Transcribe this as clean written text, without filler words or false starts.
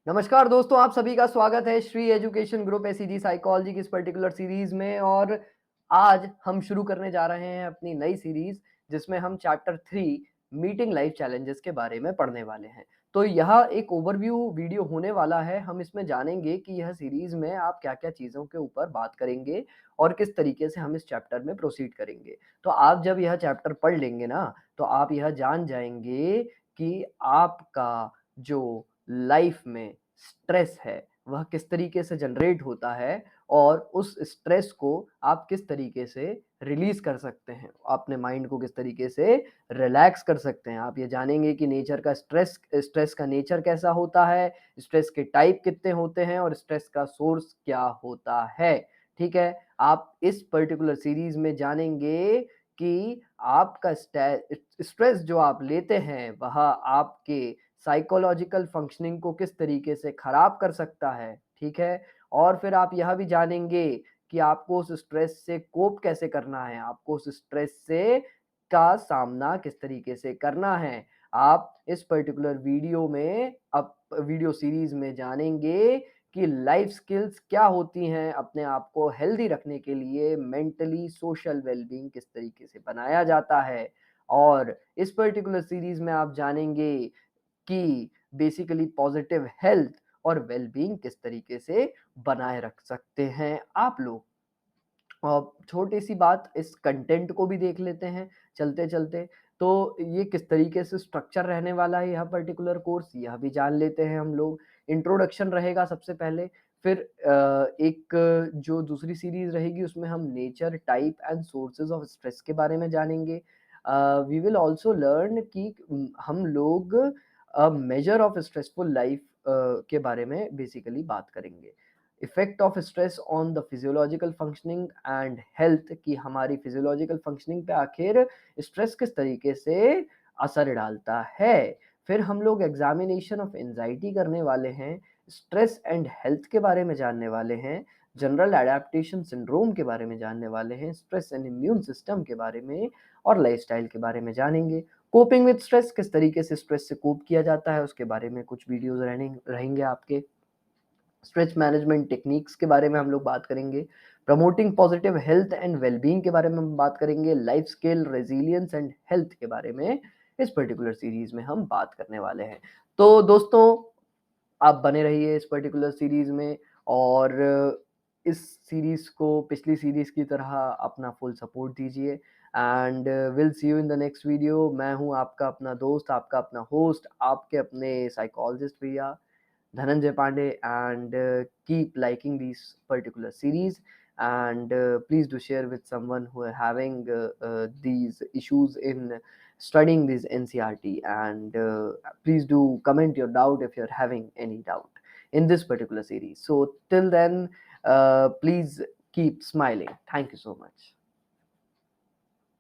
नमस्कार दोस्तों, आप सभी का स्वागत है Shri education group ACG psychology की इस पर्टिकुलर सीरीज में। और आज हम शुरू करने जा रहे हैं अपनी नई सीरीज, जिसमें हम चैप्टर 3 मीटिंग लाइफ चैलेंजेस के बारे में पढ़ने वाले हैं। तो यह एक ओवरव्यू वीडियो होने वाला है। हम इसमें जानेंगे कि यह सीरीज में आप क्या-क्या चीज़ों के ऊपर बात करेंगे और किस तरीके से हम इस चैप्टर में प्रोसीड करेंगे। तो आप जब यह चैप्टर पढ़ लेंगे ना, तो आप यह जान जाएँगे कि आपका जो लाइफ में स्ट्रेस है, वह किस तरीके से जनरेट होता है और उस स्ट्रेस को आप किस तरीके से रिलीज़ कर सकते हैं। अपने माइंड को किस तरीके से रिलैक्स कर सकते हैं। आप ये जानेंगे कि नेचर का स्ट्रेस का नेचर कैसा होता है, स्ट्रेस के टाइप कितने होते हैं और स्ट्रेस का सोर्स क्या होता है। ठीक है? आप इस पर्टिकुलर सीरीज़ में जानेंगे कि आपका स्ट्रेस जो आप लेते हैं, वह आपके साइकोलॉजिकल फंक्शनिंग को किस तरीके से खराब कर सकता है, ठीक है? और फिर आप यह भी जानेंगे कि आपको उस स्ट्रेस से कोप कैसे करना है, आपको उस स्ट्रेस से का सामना किस तरीके से करना है। आप इस पर्टिकुलर वीडियो सीरीज़ में जानेंगे कि लाइफ स्किल्स क्या होती हैं, अपने आप को हेल्दी रखने के लिए मेंटली सोशल वेलबीइंग किस तरीके से बनाया जाता है। और इस पर्टिकुलर सीरीज़ में आप जानेंगे कि बेसिकली पॉजिटिव हेल्थ और वेलबीइंग किस तरीके से बनाए रख सकते हैं आप लोग। छोटी-सी बात, इस कंटेंट को भी देख लेते हैं चलते-चलते। तो ये किस तरीके से स्ट्रक्चर रहने वाला है यह पर्टिकुलर कोर्स, यह भी जान लेते हैं हम लोग। इंट्रोडक्शन रहेगा सबसे पहले, फिर एक जो दूसरी सीरीज़ रहेगी उसमें हम nature, type and sources of stress के बारे में जानेंगे। वी विल आल्सो लर्न कि हम लोग मेजर ऑफ स्ट्रेसफुल लाइफ के बारे में बेसिकली बात करेंगे। Effect of stress on the physiological functioning and health, कि हमारी फिजियोलॉजिकल फंक्शनिंग पे आखिर स्ट्रेस किस तरीके से असर डालता है। फिर हम लोग एग्जामिनेशन ऑफ एंजाइटी करने वाले हैं, स्ट्रेस एंड हेल्थ के बारे में जानने वाले हैं, जनरल एडेप्टेशन सिंड्रोम के बारे में जानने वाले हैं, स्ट्रेस एंड इम्यून सिस्टम के बारे में और लाइफस्टाइल के बारे में जानेंगे। कोपिंग विद स्ट्रेस, किस तरीके से स्ट्रेस से कोप किया जाता है, उसके बारे में कुछ वीडियोज़ रहेंगे आपके। स्ट्रेस मैनेजमेंट टेक्निक्स के बारे में हम लोग बात करेंगे। Promoting positive health and wellbeing के बारे में हम बात करेंगे। Life skill, resilience and health के बारे में इस पर्टिकुलर सीरीज़ में हम बात करने वाले हैं। तो दोस्तों, आप बने रहिए इस पर्टिकुलर सीरीज़ में और इस सीरीज़ को पिछली सीरीज़ की तरह अपना फुल सपोर्ट दीजिए। And will see you in the next video. मैं हूँ आपका अपना दोस्त, आपका अपना होस्ट, आपके अपने साइकोलॉजिस्ट भैया Dhananjay Pandey, and keep liking these particular series. And please do share with someone who are having these issues in studying this NCRT. And please do comment your doubt if you're having any doubt in this particular series. So till then, please keep smiling. Thank you so much.